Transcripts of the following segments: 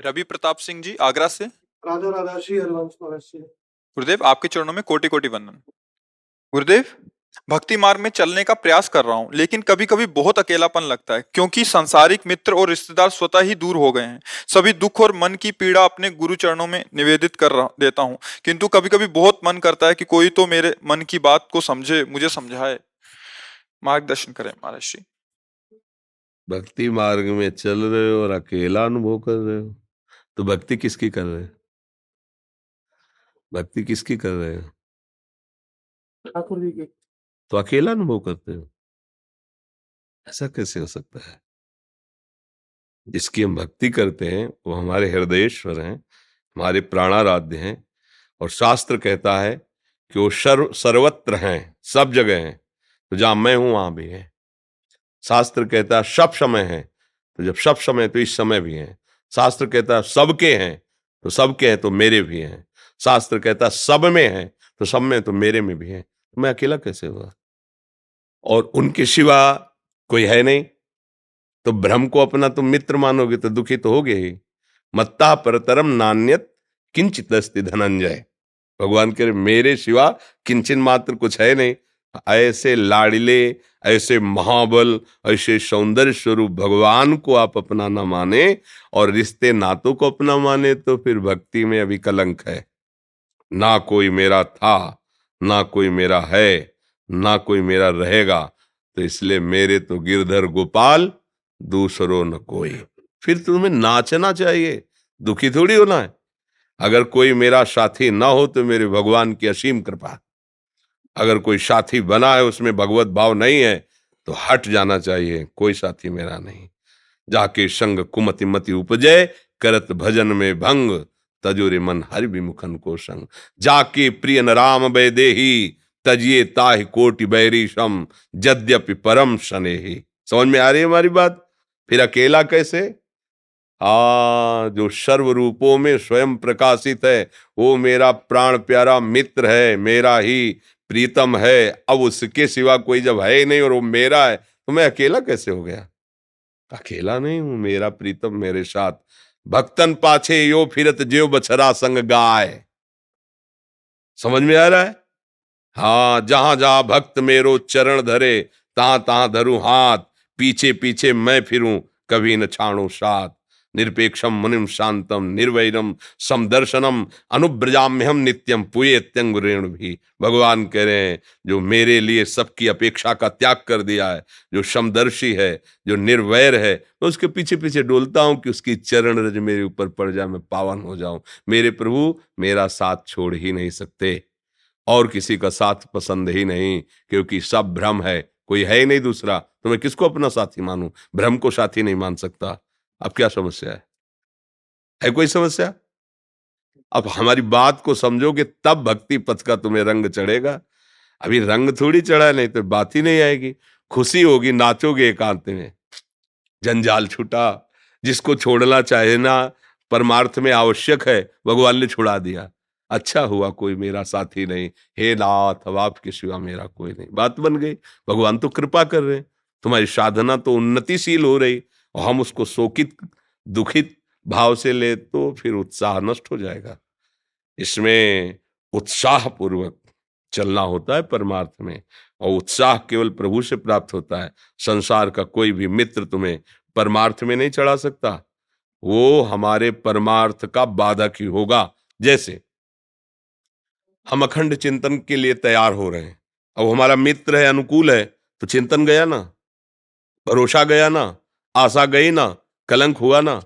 रवि प्रताप सिंह जी आगरा से। राधा राधा श्री हरिवंश महर्षि। गुरुदेव आपके चरणों में कोटि कोटि वंदन। गुरुदेव, भक्ति मार्ग में चलने का प्रयास कर रहा हूँ, लेकिन कभी कभी बहुत अकेलापन लगता है क्योंकि सांसारिक मित्र और रिश्तेदार स्वतः ही दूर हो गए हैं। सभी दुख और मन की पीड़ा अपने गुरु चरणों में निवेदित कर रहा देता हूँ, किंतु कभी कभी बहुत मन करता है कि कोई तो मेरे मन की बात को समझे, मुझे समझाए, मार्गदर्शन करे महर्षि। भक्ति मार्ग में चल रहे हो और अकेला अनुभव कर रहे हो, तो भक्ति किसकी कर रहे हो? भक्ति किसकी कर रहे हो? ठाकुर जी की। तो अकेला अनुभव करते हो, ऐसा कैसे हो सकता है? जिसकी हम भक्ति करते हैं वो हमारे हृदयेश्वर हैं, हमारे प्राणाराध्य हैं। और शास्त्र कहता है कि वो सर्वत्र हैं, सब जगह हैं। तो जहां मैं हूं वहां भी है। शास्त्र कहता है सब समय है, तो जब सब समय तो इस समय भी है। शास्त्र कहता है सबके हैं, तो सबके हैं तो मेरे भी हैं। शास्त्र कहता है सब में है, तो सब में तो मेरे में भी है। तो मैं अकेला कैसे हुआ? और उनके सिवा कोई है नहीं, तो ब्रह्म को अपना तुम मित्र मानोगे तो दुखी तो होगे ही। मत्ता परतरम नान्यत किंचित अस्ति धनंजय। भगवान कह रहे मेरे सिवा किंचन मात्र कुछ है नहीं। ऐसे लाड़िले, ऐसे महाबल, ऐसे सौंदर्य स्वरूप भगवान को आप अपना न माने और रिश्ते नातों को अपना माने, तो फिर भक्ति में अभी कलंक है। ना कोई मेरा था, ना कोई मेरा है, ना कोई मेरा रहेगा, तो इसलिए मेरे तो गिरधर गोपाल, दूसरों न कोई। फिर तुम्हें नाचना चाहिए, दुखी थोड़ी होना है। अगर कोई मेरा साथी ना हो तो मेरे भगवान की असीम कृपा। अगर कोई साथी बना है उसमें भगवत भाव नहीं है तो हट जाना चाहिए, कोई साथी मेरा नहीं। जाके संग कुमति मति उपजय, करत भजन में भंग, तजोरे मन हरि विमुखन को संग। जाके प्रिय न राम वैदेही, तजिए ताहि कोटि बैरी सम, यद्यपि परम स्नेही। समझ में आ रही है हमारी बात? फिर अकेला कैसे? जो सर्व रूपों में स्वयं प्रकाशित है, वो मेरा प्राण प्यारा मित्र है, मेरा ही प्रीतम है। अब उसके सिवा कोई जब है ही नहीं और वो मेरा है, तो मैं अकेला कैसे हो गया? अकेला नहीं हूं, मेरा प्रीतम मेरे साथ। भक्तन पाछे यो फिरत ज्यो बछरा संग गाय। समझ में आ रहा है? हाँ, जहां जहां भक्त मेरो चरण धरे, तहां तहां धरू हाथ। पीछे पीछे मैं फिरूं, कभी न छाणु साथ। निरपेक्षम मुनिम शांतम निर्वैरम समदर्शनम, अनुब्रजाम्यहम नित्यम पुयेत्यंगुरेण भी। भगवान कह रहे हैं जो मेरे लिए सबकी अपेक्षा का त्याग कर दिया है, जो समदर्शी है, जो निर्वैर है, मैं उसके पीछे पीछे डोलता हूं कि उसकी चरण रज मेरे ऊपर पड़ जाए, मैं पावन हो जाऊं। मेरे प्रभु मेरा साथ छोड़ ही नहीं सकते, और किसी का साथ पसंद ही नहीं, क्योंकि सब भ्रम है, कोई है ही नहीं दूसरा। तो मैं किसको अपना साथी मानूं? भ्रम को साथी नहीं मान सकता। अब क्या समस्या है कोई समस्या? अब हमारी बात को समझोगे तब भक्ति पथ का तुम्हें रंग चढ़ेगा। अभी रंग थोड़ी चढ़ा, नहीं तो बात ही नहीं आएगी। खुशी होगी, नाचोगे एकांत में, जंजाल छूटा। जिसको छोड़ना चाहे ना परमार्थ में आवश्यक है, भगवान ने छुड़ा दिया। अच्छा हुआ कोई मेरा साथी नहीं, हे नाथ अब आपके सिवा मेरा कोई नहीं। बात बन गई। भगवान तो कृपा कर रहे हैं, तुम्हारी साधना तो उन्नतिशील हो रही, और हम उसको शोकित दुखित भाव से ले तो फिर उत्साह नष्ट हो जाएगा। इसमें उत्साह पूर्वक चलना होता है परमार्थ में, और उत्साह केवल प्रभु से प्राप्त होता है। संसार का कोई भी मित्र तुम्हें परमार्थ में नहीं चढ़ा सकता, वो हमारे परमार्थ का बाधक ही होगा। जैसे हम अखंड चिंतन के लिए तैयार हो रहे हैं, अब हमारा मित्र है, अनुकूल है, तो चिंतन गया ना, भरोसा गया ना, आशा गई ना, कलंक हुआ ना।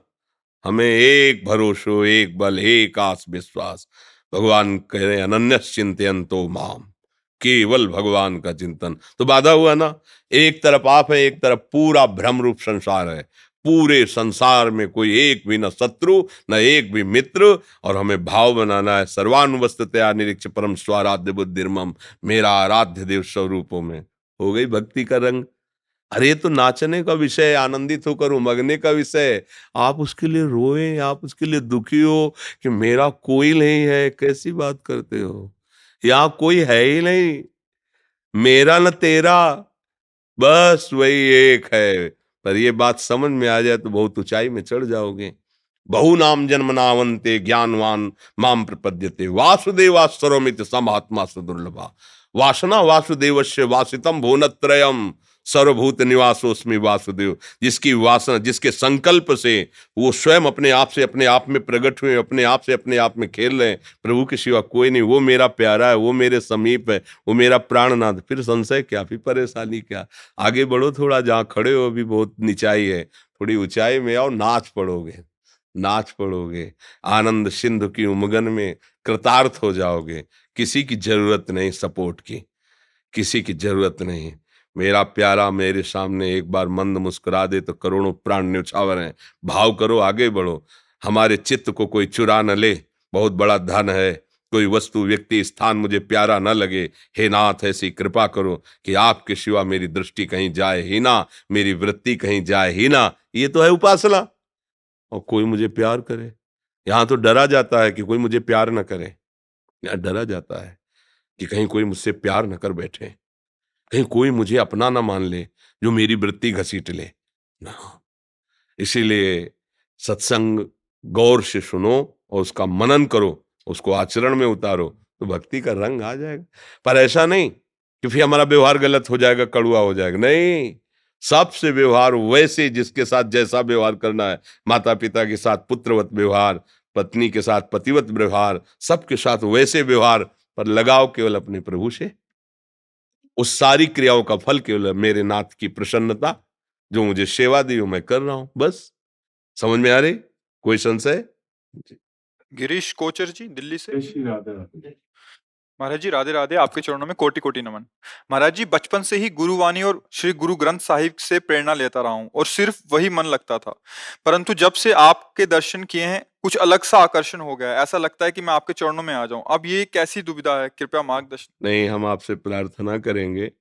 हमें एक भरोसो, एक बल, एक आस विश्वास। भगवान कह रहे हैं अनन्यस चिंतयन्तो माम, केवल भगवान का चिंतन। तो बाधा हुआ ना। एक तरफ आप है, एक तरफ पूरा भ्रम रूप संसार है। पूरे संसार में कोई एक भी न शत्रु, न एक भी मित्र। और हमें भाव बनाना है सर्वानुवस्थितया निरीक्ष परम स्वाराध्य बुद्धिर्मम, मेरा आराध्य देव स्वरूपों में। हो गई भक्ति का रंग। अरे ये तो नाचने का विषय है, आनंदित होकर उमगने का विषय है। आप उसके लिए रोए, आप उसके लिए दुखी हो कि मेरा कोई नहीं है, कैसी बात करते हो? यहाँ कोई है ही नहीं, मेरा न तेरा, बस वही एक है। पर ये बात समझ में आ जाए तो बहुत ऊंचाई में चढ़ जाओगे। बहुनाम जन्मनावन्ते ज्ञानवान माम प्रपद्यते वासुदेवा सर्वमिति समात्मा सुदुर्लभा। वासना वासुदेवस्य वासितम भुवनत्रयम सर्वभूत निवासोस्मि वासुदेव। जिसकी वासना, जिसके संकल्प से वो स्वयं अपने आप से अपने आप में प्रकट हुए, अपने आप से अपने आप में खेल रहे हैं, प्रभु के सिवा कोई नहीं, वो मेरा प्यारा है, वो मेरे समीप है, वो मेरा प्राणनाथ। फिर संशय क्या, फिर परेशानी क्या? आगे बढ़ो थोड़ा, जहाँ खड़े हो अभी बहुत नीचाई है, थोड़ी ऊंचाई में आओ, नाच पड़ोगे, नाच पड़ोगे, आनंद सिंधु की उमगन में कृतार्थ हो जाओगे। किसी की जरूरत नहीं सपोर्ट की, किसी की जरूरत नहीं। मेरा प्यारा मेरे सामने एक बार मंद मुस्कुरा दे तो करोड़ों प्राण न्यौछावर हैं। भाव करो, आगे बढ़ो। हमारे चित्त को कोई चुरा न ले, बहुत बड़ा धन है। कोई वस्तु व्यक्ति स्थान मुझे प्यारा न लगे, हे नाथ ऐसी कृपा करो कि आपके सिवा मेरी दृष्टि कहीं जाए ही ना, मेरी वृत्ति कहीं जाए ही ना। ये तो है उपासना। और कोई मुझे प्यार करे, यहाँ तो डरा जाता है कि कोई मुझे प्यार न करे। यहाँ डरा जाता है कि कहीं कोई मुझसे प्यार न कर बैठे, कहीं कोई मुझे अपना ना मान ले जो मेरी वृत्ति घसीट ले ना। इसीलिए सत्संग गौर से सुनो और उसका मनन करो, उसको आचरण में उतारो, तो भक्ति का रंग आ जाएगा। पर ऐसा नहीं कि फिर हमारा व्यवहार गलत हो जाएगा, कड़वा हो जाएगा। नहीं, सबसे व्यवहार वैसे, जिसके साथ जैसा व्यवहार करना है, माता पिता के साथ पुत्रवत व्यवहार, पत्नी के साथ पतिवत व्यवहार, सबके साथ वैसे व्यवहार, पर लगाओ केवल अपने प्रभु से। उस सारी क्रियाओं का फल केवल मेरे नाथ की प्रसन्नता, जो मुझे सेवा दी वो मैं कर रहा हूं, बस। समझ में आ रही? कोई संशय? गिरीश कोचर जी दिल्ली से। जय श्री राधे राधे। महाराज जी राधे राधे, आपके चरणों में कोटि कोटि नमन। महाराज जी बचपन से ही गुरुवाणी और श्री गुरु ग्रंथ साहिब से प्रेरणा लेता रहा हूँ और सिर्फ वही मन लगता था, परंतु जब से आपके दर्शन किए हैं कुछ अलग सा आकर्षण हो गया है। ऐसा लगता है कि मैं आपके चरणों में आ जाऊं। अब ये कैसी दुविधा है, कृपया मार्गदर्शन। नहीं, हम आपसे प्रार्थना करेंगे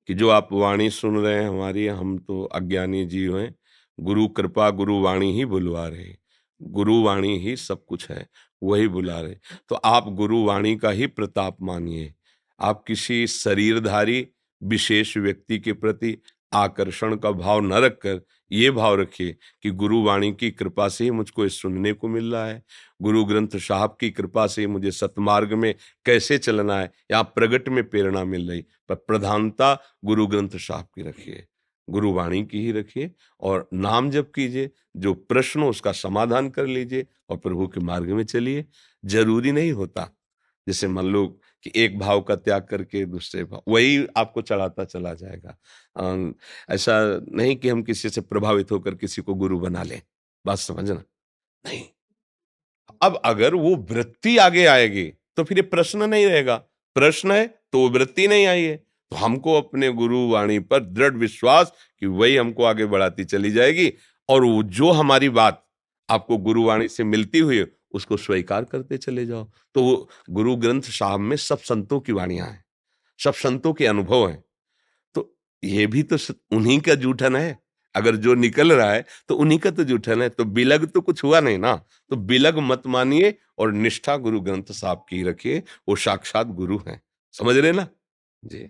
कि जो आप वाणी सुन रहे हैं हमारी, हम तो अज्ञानी जीव हैं। गुरु कृपा, गुरु वाणी ही बुलवा रहे, गुरु वाणी ही सब कुछ है, वही बुला रहे। तो आप गुरु वाणी का ही प्रताप मानिए। आप किसी शरीरधारी विशेष व्यक्ति के प्रति आकर्षण का भाव न रखकर ये भाव रखिए कि गुरु वाणी की कृपा से ही मुझको ये सुनने को मिल रहा है, गुरु ग्रंथ साहब की कृपा से ही मुझे सतमार्ग में कैसे चलना है या प्रगट में प्रेरणा मिल रही। पर प्रधानता गुरु ग्रंथ साहब की रखिए, गुरु वाणी की ही रखिए, और नाम जप कीजिए। जो प्रश्न हो उसका समाधान कर लीजिए और प्रभु के मार्ग में चलिए। जरूरी नहीं होता, जैसे मान लो कि एक भाव का त्याग करके दूसरे भाव, वही आपको चढ़ाता चला जाएगा। ऐसा नहीं कि हम किसी से प्रभावित होकर किसी को गुरु बना लें, बात समझना। नहीं, अब अगर वो वृत्ति आगे आएगी तो फिर ये प्रश्न नहीं रहेगा। प्रश्न है तो वो वृत्ति नहीं आई है, तो हमको अपने गुरु वाणी पर दृढ़ विश्वास कि वही हमको आगे बढ़ाती चली जाएगी। और वो जो हमारी बात आपको गुरु वाणी से मिलती हुई है उसको स्वीकार करते चले जाओ। तो वो गुरु ग्रंथ साहब में सब संतों की वाणियां हैं, सब संतों के अनुभव हैं। तो ये भी तो उन्हीं का जूठन है। अगर जो निकल रहा है तो उन्हीं का तो जूठन है। तो बिलग तो कुछ हुआ नहीं ना। तो बिलग मत मानिए और निष्ठा गुरु ग्रंथ साहब की रखिए, वो साक्षात गुरु हैं। समझ रहे ना जी?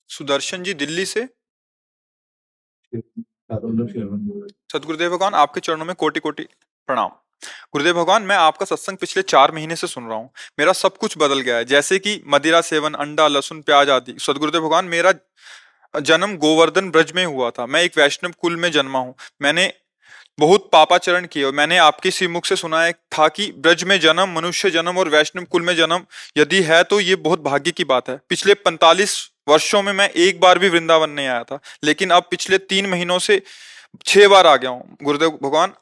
सुदर्शन जी दिल्ली से। राधे सदगुरुदेव भगवान, आपके चरणों में कोटि कोटि प्रणाम। गुरुदेव भगवान, मैं आपका सत्संग पिछले 4 महीने से सुन रहा हूँ। मेरा सब कुछ बदल गया है, जैसे कि मदिरा सेवन, अंडा, लहसुन, प्याज आदि। सदगुरुदेव भगवान, मेरा जन्म गोवर्धन ब्रज में हुआ था। मैं एक वैष्णव कुल में जन्मा हूँ। मैंने बहुत पापाचरण किए और मैंने आपके श्रीमुख से सुना है था कि ब्रज में जन्म, मनुष्य जन्म और वैष्णव कुल में जन्म यदि है तो ये बहुत भाग्य की बात है। पिछले 45 वर्षों में मैं एक बार भी वृंदावन नहीं आया था, लेकिन अब पिछले 3 महीनों से 6 बार आ गया हूँ। गुरुदेव भगवान,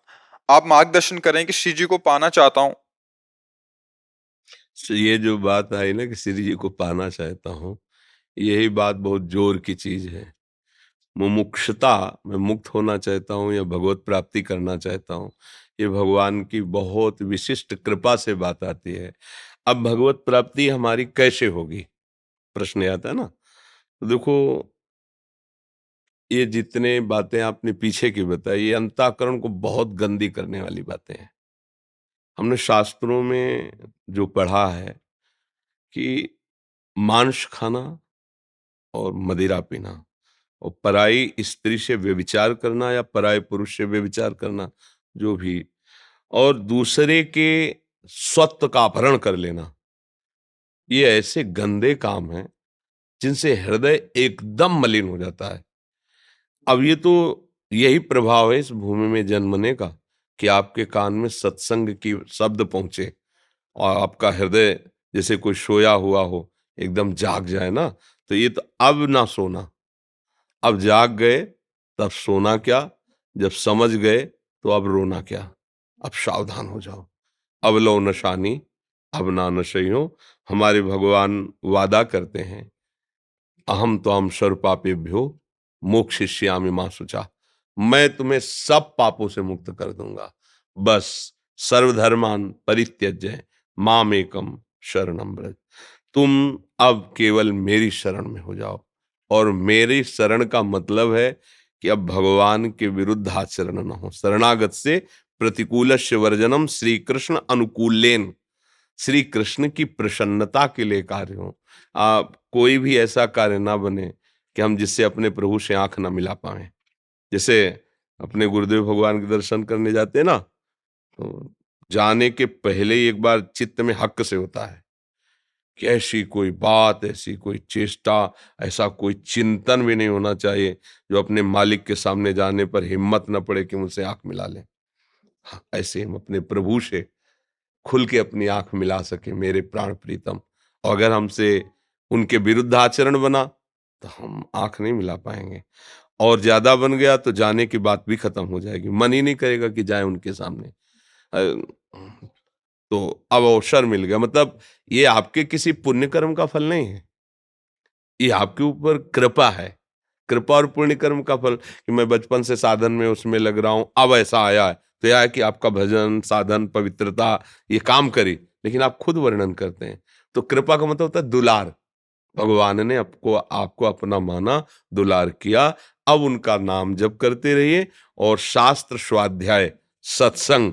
आप मार्गदर्शन करें कि श्री जी को पाना चाहता हूँ। तो ये जो बात आई ना कि श्री जी को पाना चाहता हूँ, यही बात बहुत जोर की चीज है। मुमुक्षुता, मैं मुक्त होना चाहता हूँ या भगवत प्राप्ति करना चाहता हूँ, ये भगवान की बहुत विशिष्ट कृपा से बात आती है। अब भगवत प्राप्ति हमारी कैसे होगी, प्रश्न आता है ना। तो देखो, ये जितने बातें आपने पीछे की बताई, ये अंतःकरण को बहुत गंदी करने वाली बातें हैं। हमने शास्त्रों में जो पढ़ा है कि मांस खाना और मदिरा पीना और पराई स्त्री से व्यभिचार करना या पराये पुरुष से व्यभिचार करना, जो भी, और दूसरे के स्वत्व का अपहरण कर लेना, ये ऐसे गंदे काम हैं जिनसे हृदय एकदम मलिन हो जाता है। अब ये तो यही प्रभाव है इस भूमि में जन्मने का कि आपके कान में सत्संग की शब्द पहुंचे और आपका हृदय जैसे कोई सोया हुआ हो एकदम जाग जाए ना। तो ये तो अब ना सोना, अब जाग गए तब सोना क्या, जब समझ गए तो अब रोना क्या। अब सावधान हो जाओ। अब लो नशानी, अब ना नशइयो। हमारे भगवान वादा करते हैं, अहम तो हम सर्व पापेभ्यो मोक्षयिष्यामि मां शुचा। मैं तुम्हें सब पापों से मुक्त कर दूंगा, बस सर्वधर्मान परित्यज्य माम एकम शरणम व्रज। तुम अब केवल मेरी शरण में हो जाओ। और मेरी शरण का मतलब है कि अब भगवान के विरुद्ध आचरण न हो। शरणागत से प्रतिकूलस्य वर्जनम श्री कृष्ण अनुकूलेन, श्री कृष्ण की प्रसन्नता के लिए कार्य हो। कोई भी ऐसा कार्य ना बने कि हम जिससे अपने प्रभु से आंख ना मिला पाए। जैसे अपने गुरुदेव भगवान के दर्शन करने जाते हैं ना, तो जाने के पहले ही एक बार चित्त में हक से होता है कि ऐसी कोई बात, ऐसी कोई चेष्टा, ऐसा कोई चिंतन भी नहीं होना चाहिए जो अपने मालिक के सामने जाने पर हिम्मत न पड़े कि मुझसे आंख मिला ले। हाँ, ऐसे हम अपने प्रभु से खुल के अपनी आंख मिला सके मेरे प्राण प्रीतम। और अगर हमसे उनके विरुद्ध आचरण बना तो हम आंख नहीं मिला पाएंगे। और ज्यादा बन गया तो जाने की बात भी खत्म हो जाएगी, मन ही नहीं करेगा कि जाए उनके सामने। तो अब अवसर मिल गया, मतलब ये आपके किसी पुण्य कर्म का फल नहीं है, ये आपके ऊपर कृपा है। कृपा और पुण्य कर्म का फल कि मैं बचपन से साधन में उसमें लग रहा हूं, अब ऐसा आया है तो यह है कि आपका भजन साधन पवित्रता ये काम करी, लेकिन आप खुद वर्णन करते हैं। तो कृपा का मतलब होता है दुलार। भगवान ने आपको आपको अपना माना, दुलार किया। अब उनका नाम जप करते रहिए और शास्त्र स्वाध्याय सत्संग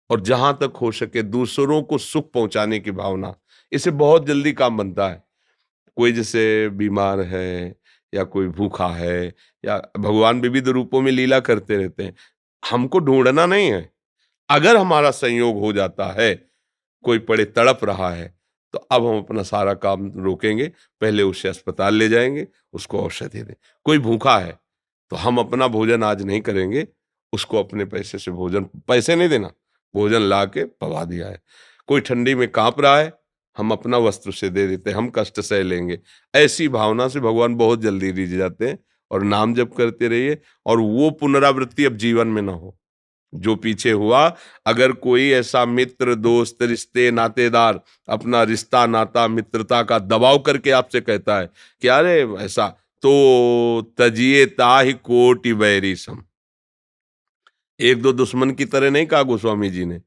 और जहां तक हो सके दूसरों को सुख पहुंचाने की भावना, इससे बहुत जल्दी काम बनता है। कोई जैसे बीमार है या कोई भूखा है, या भगवान विविध रूपों में लीला करते रहते हैं, हमको ढूंढना नहीं है। अगर हमारा संयोग हो जाता है, कोई पड़े तड़प रहा है, तो अब हम अपना सारा काम रोकेंगे, पहले उसे अस्पताल ले जाएंगे, उसको औषधि दें। कोई भूखा है तो हम अपना भोजन आज नहीं करेंगे, उसको अपने पैसे से भोजन, पैसे नहीं देना, भोजन ला के पवा दिया है। कोई ठंडी में कांप रहा है, हम अपना वस्त्र से दे देते हैं, हम कष्ट सह लेंगे। ऐसी भावना से भगवान बहुत जल्दी रिझ जाते हैं। और नाम जप करते रहिए और वो पुनरावृत्ति अब जीवन में ना हो जो पीछे हुआ। अगर कोई ऐसा मित्र दोस्त रिश्ते नातेदार अपना रिश्ता नाता मित्रता का दबाव करके आपसे कहता है कि अरे ऐसा, तो तजिए ताहि कोटि बैरी सम। एक दो दुश्मन की तरह नहीं कहा गोस्वामी जी ने,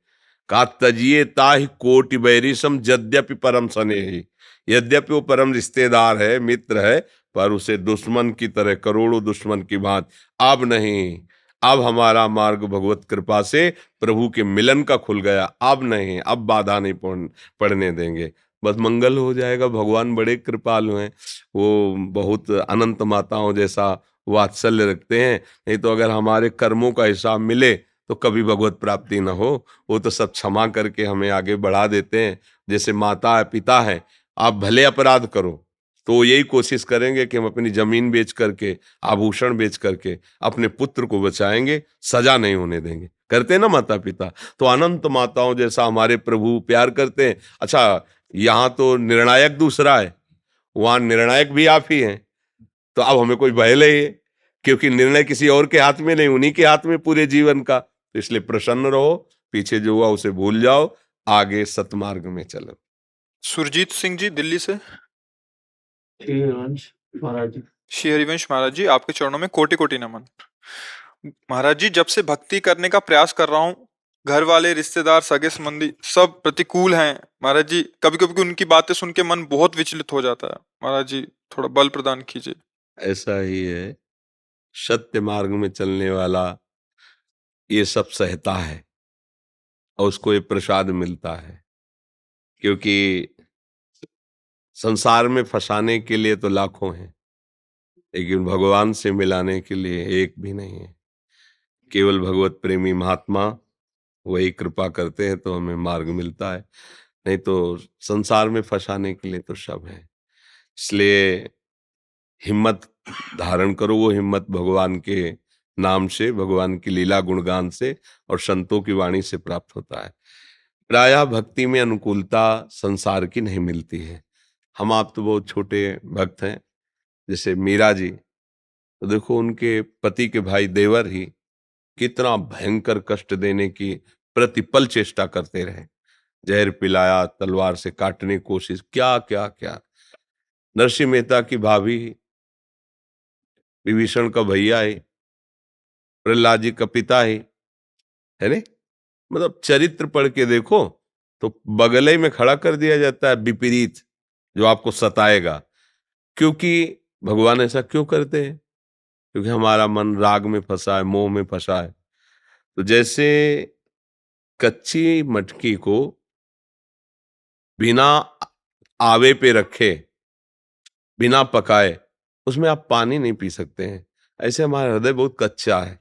कहा तजिए ताहि कोटि बैरी सम यद्यपि परम स्नेही। यद्यपि वो परम रिश्तेदार है मित्र है, पर उसे दुश्मन की तरह करोड़ों दुश्मन की बात अब नहीं। अब हमारा मार्ग भगवत कृपा से प्रभु के मिलन का खुल गया, अब नहीं, अब बाधा नहीं पड़ने देंगे, बस मंगल हो जाएगा। भगवान बड़े कृपालु हैं, वो बहुत अनंत माताओं जैसा वात्सल्य रखते हैं। नहीं तो अगर हमारे कर्मों का हिसाब मिले तो कभी भगवत प्राप्ति ना हो। वो तो सब क्षमा करके हमें आगे बढ़ा देते हैं। जैसे माता है पिता है, आप भले अपराध करो तो यही कोशिश करेंगे कि हम अपनी जमीन बेच करके आभूषण बेच करके अपने पुत्र को बचाएंगे, सजा नहीं होने देंगे। करते हैं ना माता पिता, तो अनंत माताओं जैसा हमारे प्रभु प्यार करते हैं। अच्छा, यहाँ तो निर्णायक दूसरा है, वहां निर्णायक भी आप ही हैं। तो अब हमें कोई भय नहीं है, क्योंकि निर्णय किसी और के हाथ में नहीं, उन्हीं के हाथ में पूरे जीवन का। तो इसलिए प्रसन्न रहो, पीछे जो हुआ उसे भूल जाओ, आगे सतमार्ग में चलो। सुरजीत सिंह जी दिल्ली से। श्री हरिवंश महाराज जी। श्री हरिवंश महाराज जी, आपके चरणों में कोटि कोटि नमन। महाराज जी, जब से भक्ति करने का प्रयास कर रहा हूँ, घर वाले रिश्तेदार सगे संबंधी सब प्रतिकूल हैं। महाराज जी, कभी कभी उनकी बातें सुन के मन बहुत विचलित हो जाता है। महाराज जी, थोड़ा बल प्रदान कीजिए। ऐसा ही है, सत्य मार्ग में चलने वाला ये सब सहता है और उसको ये प्रसाद मिलता है। क्योंकि संसार में फंसाने के लिए तो लाखों हैं, लेकिन भगवान से मिलाने के लिए एक भी नहीं है। केवल भगवत प्रेमी महात्मा वही कृपा करते हैं तो हमें मार्ग मिलता है, नहीं तो संसार में फंसाने के लिए तो सब है। इसलिए हिम्मत धारण करो, वो हिम्मत भगवान के नाम से, भगवान की लीला गुणगान से और संतों की वाणी से प्राप्त होता है। प्रायः भक्ति में अनुकूलता संसार की नहीं मिलती है। हम आप तो बहुत छोटे भक्त हैं, जैसे मीरा जी, तो देखो उनके पति के भाई देवर ही कितना भयंकर कष्ट देने की प्रतिपल चेष्टा करते रहे, जहर पिलाया, तलवार से काटने की कोशिश, क्या क्या क्या। नरसिंह मेहता की भाभी, विभीषण का भैया है, प्रहलाद जी का पिता है नहीं, मतलब चरित्र पढ़ के देखो तो बगले में खड़ा कर दिया जाता है विपरीत जो आपको सताएगा। क्योंकि भगवान ऐसा क्यों करते हैं? क्योंकि हमारा मन राग में फंसा है, मोह में फंसा है। तो जैसे कच्ची मटकी को बिना आवे पे रखे, बिना पकाए, उसमें आप पानी नहीं पी सकते हैं। ऐसे हमारा हृदय बहुत कच्चा है,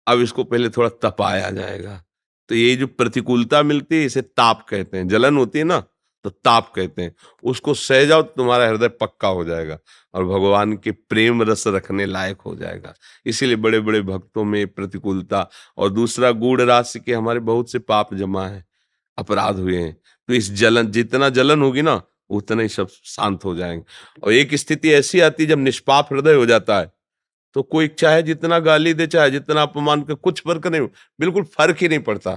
अब इसको पहले थोड़ा तपाया जाएगा। तो ये जो प्रतिकूलता मिलती है इसे ताप कहते हैं। जलन होती है ना तो ताप कहते हैं। उसको सह जाओ तो तुम्हारा हृदय पक्का हो जाएगा और भगवान के प्रेम रस रखने लायक हो जाएगा। इसीलिए बड़े बड़े भक्तों में प्रतिकूलता, और दूसरा गूढ़ राशि के हमारे बहुत से पाप जमा है, अपराध हुए हैं। तो इस जलन, जितना जलन होगी ना उतना ही सब शांत हो जाएंगे। और एक स्थिति ऐसी आती है जब निष्पाप हृदय हो जाता है तो कोई चाहे जितना गाली दे, चाहे जितना अपमान करे, कुछ फर्क नहीं, बिल्कुल फर्क ही नहीं पड़ता।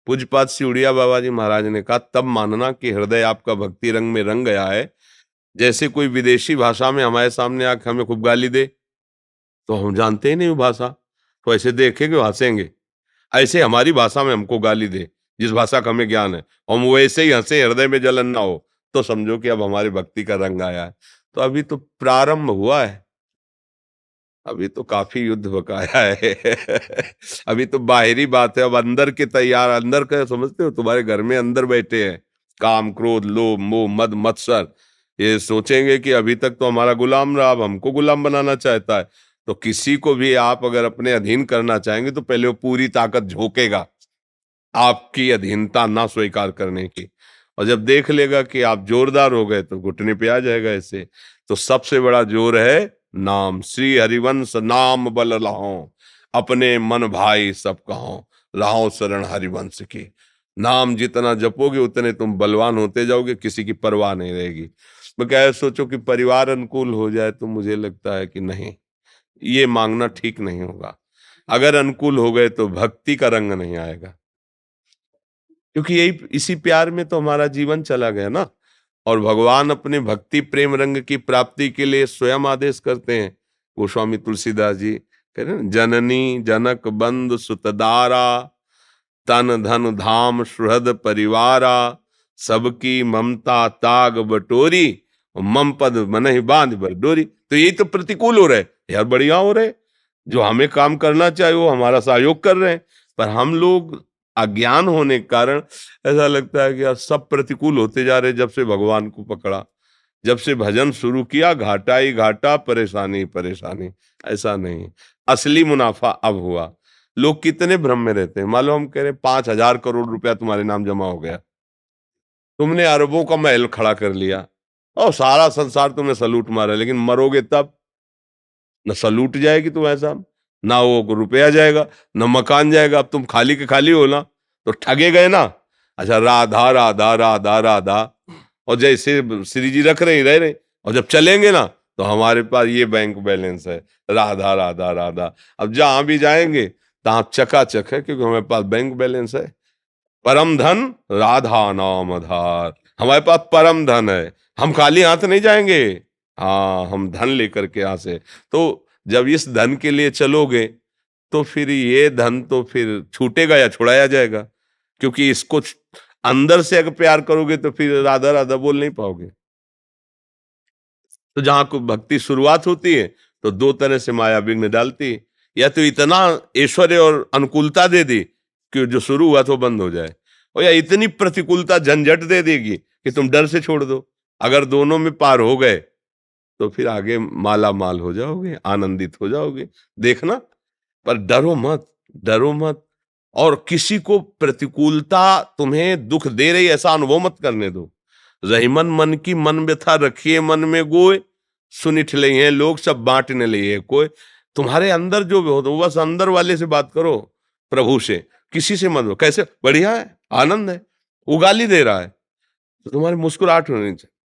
पूज्यपाद सिउड़िया बाबा जी महाराज ने कहा, तब मानना कि हृदय आपका भक्ति रंग में रंग गया है। जैसे कोई विदेशी भाषा में हमारे सामने आके हमें खूब गाली दे तो हम जानते ही नहीं वो भाषा, तो ऐसे देखेंगे हंसेंगे। ऐसे हमारी भाषा में हमको गाली दे जिस भाषा का हमें ज्ञान है, हम वैसे ही हंसे, हृदय में जलन ना हो, तो समझो कि अब हमारी भक्ति का रंग आया है। तो अभी तो प्रारंभ हुआ है, अभी तो काफी युद्ध बकाया है। अभी तो बाहरी बात है, अब अंदर के तैयार, अंदर का समझते हो, तुम्हारे घर में अंदर बैठे हैं काम, क्रोध, लोभ, मोह, मद, मत्सर। ये सोचेंगे कि अभी तक तो हमारा गुलाम रहा, अब हमको गुलाम बनाना चाहता है। तो किसी को भी आप अगर अपने अधीन करना चाहेंगे तो पहले वो पूरी ताकत झोंकेगा आपकी अधीनता ना स्वीकार करने की, और जब देख लेगा कि आप जोरदार हो गए तो घुटने पे आ जाएगा ऐसे। तो सबसे बड़ा जोर है नाम। श्री हरिवंश नाम बल लाहो, अपने मन भाई सब कहो, लाहो शरण हरिवंश की। नाम जितना जपोगे उतने तुम बलवान होते जाओगे, किसी की परवाह नहीं रहेगी। मैं क्या सोचो कि परिवार अनुकूल हो जाए, तो मुझे लगता है कि नहीं, ये मांगना ठीक नहीं होगा। अगर अनुकूल हो गए तो भक्ति का रंग नहीं आएगा, क्योंकि यही, इसी प्यार में तो हमारा जीवन चला गया ना। और भगवान अपने भक्ति प्रेम रंग की प्राप्ति के लिए स्वयं आदेश करते हैं। गोस्वामी तुलसीदास जी कह रहे हैं, जननी जनक बंधु सुतदारा, तन धन धाम सुहृद परिवारा, सबकी ममता ताग बटोरी, मम पद मन ही बांध बरडोरी। तो यही तो प्रतिकूल हो रहे यार, बढ़िया हो रहे, जो हमें काम करना चाहिए वो हमारा सहयोग कर रहे हैं, पर हम लोग अज्ञान होने के कारण ऐसा लगता है कि यार सब प्रतिकूल होते जा रहे। जब से भगवान को पकड़ा, जब से भजन शुरू किया, घाटा ही घाटा, परेशानी परेशानी। ऐसा नहीं, असली मुनाफा अब हुआ। लोग कितने भ्रम में रहते हैं। मालूम, हम कह रहे 5,000 करोड़ रुपया तुम्हारे नाम जमा हो गया, तुमने अरबों का महल खड़ा कर लिया और सारा संसार तुमने सलूट मारा, लेकिन मरोगे तब न सलूट जाएगी तुम्हारे साथ, ना वो रुपया जाएगा, न मकान जाएगा। अब तुम खाली के खाली हो ना, तो ठगे गए ना। अच्छा, राधा राधा राधा राधा, और जैसे श्री जी रख रहे रह रहे, और जब चलेंगे ना तो हमारे पास ये बैंक बैलेंस है, राधा राधा राधा। अब जहां भी जाएंगे तहां चकाचक है, क्योंकि हमारे पास बैंक बैलेंस है। परम धन राधा नाम आधार, हमारे पास परम धन है, हम खाली हाथ नहीं जाएंगे। हाँ, हम धन लेकर के यहाँ से। तो जब इस धन के लिए चलोगे तो फिर ये धन तो फिर छूटेगा या छुड़ाया जाएगा, क्योंकि इसको अंदर से अगर प्यार करोगे तो फिर राधा राधा बोल नहीं पाओगे। तो जहां को भक्ति शुरुआत होती है तो दो तरह से माया विघ्न डालती है, या तो इतना ऐश्वर्य और अनुकूलता दे दी कि जो शुरू हुआ तो बंद हो जाए, और या इतनी प्रतिकूलता झंझट दे देगी कि तुम डर से छोड़ दो। अगर दोनों में पार हो गए तो फिर आगे माला माल हो जाओगे, आनंदित हो जाओगे। देखना, पर डरो मत, डरो मत। और किसी को प्रतिकूलता तुम्हें दुख दे रही ऐसा अनुभव मत करने दो। रहीमन मन की मन व्यथा रखिए मन में गोय, सुनिठ ले हैं लोग सब बांटने लिए कोई। तुम्हारे अंदर जो हो तो बस अंदर वाले से बात करो, प्रभु से, किसी से मत हो। कैसे बढ़िया है, आनंद है, वो गाली दे रहा है तो तुम्हारी मुस्कुराहट होनी चाहिए।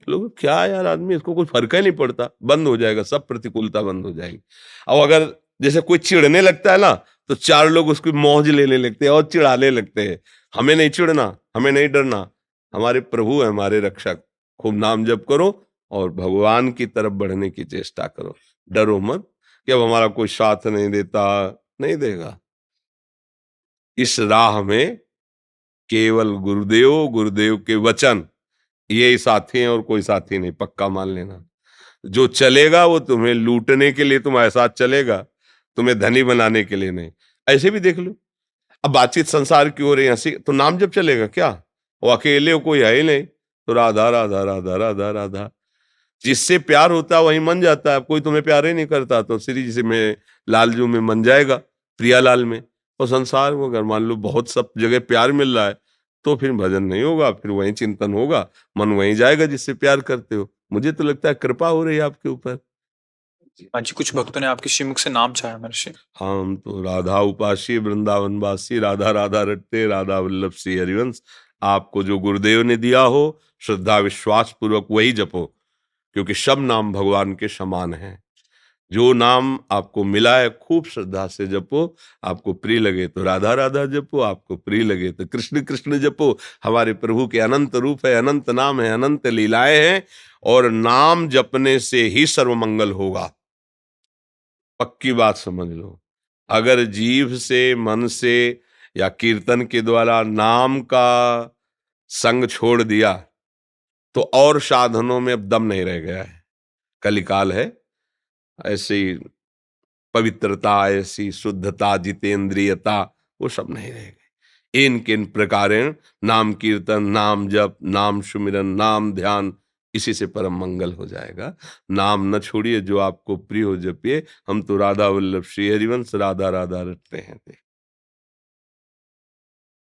लोग क्या यार आदमी, इसको कोई फर्क ही नहीं पड़ता, बंद हो जाएगा, सब प्रतिकूलता बंद हो जाएगी। और अगर जैसे कोई चिढ़ने लगता है ना तो चार लोग उसकी मौज लेने लगते हैं और चिढ़ाने लगते हैं। हमें नहीं चिढ़ना, हमें नहीं डरना, हमारे प्रभु है, हमारे रक्षक। खूब नाम जप करो और भगवान की तरफ बढ़ने की चेष्टा करो। डरो मत कि अब हमारा कोई साथ नहीं देता, नहीं देगा। इस राह में केवल गुरुदेव, गुरुदेव के वचन, ये साथी हैं और कोई साथी नहीं, पक्का मान लेना। जो चलेगा वो तुम्हें लूटने के लिए तुम्हारे साथ चलेगा, तुम्हें धनी बनाने के लिए नहीं। ऐसे भी देख लो, अब बातचीत संसार की हो रही है, हंसी, तो नाम जब चलेगा क्या? वो अकेले कोई है ही नहीं, तो राधा राधा राधा राधा राधा। जिससे प्यार होता है वही मन जाता है। कोई तुम्हें प्यार ही नहीं करता तो श्री जी में, लालजू में मन जाएगा, प्रियालाल में। और संसार में अगर मान लो बहुत सब जगह प्यार मिल रहा है तो फिर भजन नहीं होगा, फिर वही चिंतन होगा, मन वहीं जाएगा जिससे प्यार करते हो। मुझे तो लगता है कृपा हो रही है आपके ऊपर। हाँ जी, कुछ भक्तों ने आपके श्रीमुख से नाम चाहा महर्षि। हम तो राधा उपासी, वृंदावन वासी, राधा राधा रटते, राधा वल्लभ श्री हरिवंश। आपको जो गुरुदेव ने दिया हो श्रद्धा विश्वास पूर्वक वही जपो, क्योंकि सब नाम भगवान के समान हैं। जो नाम आपको मिला है खूब श्रद्धा से जपो। आपको प्रिय लगे तो राधा राधा जपो, आपको प्रिय लगे तो कृष्ण कृष्ण जपो। हमारे प्रभु के अनंत रूप है, अनंत नाम है, अनंत लीलाएं हैं, और नाम जपने से ही सर्वमंगल होगा। पक्की बात समझ लो। अगर जीभ से, मन से या कीर्तन के द्वारा नाम का संग छोड़ दिया तो और साधनों में अब दम नहीं रह गया है। कलिकाल है, ऐसी पवित्रता, ऐसी शुद्धता, जितेंद्रियता, वो सब नहीं रह गई। इन किन प्रकारेण नाम कीर्तन, नाम जप, नाम सुमिरन, नाम ध्यान, इसी से परम मंगल हो जाएगा। नाम न छोड़िए, जो आपको प्रिय हो जपिए। हम तो राधा वल्लभ श्री हरिवंश, राधा राधा रटते हैं।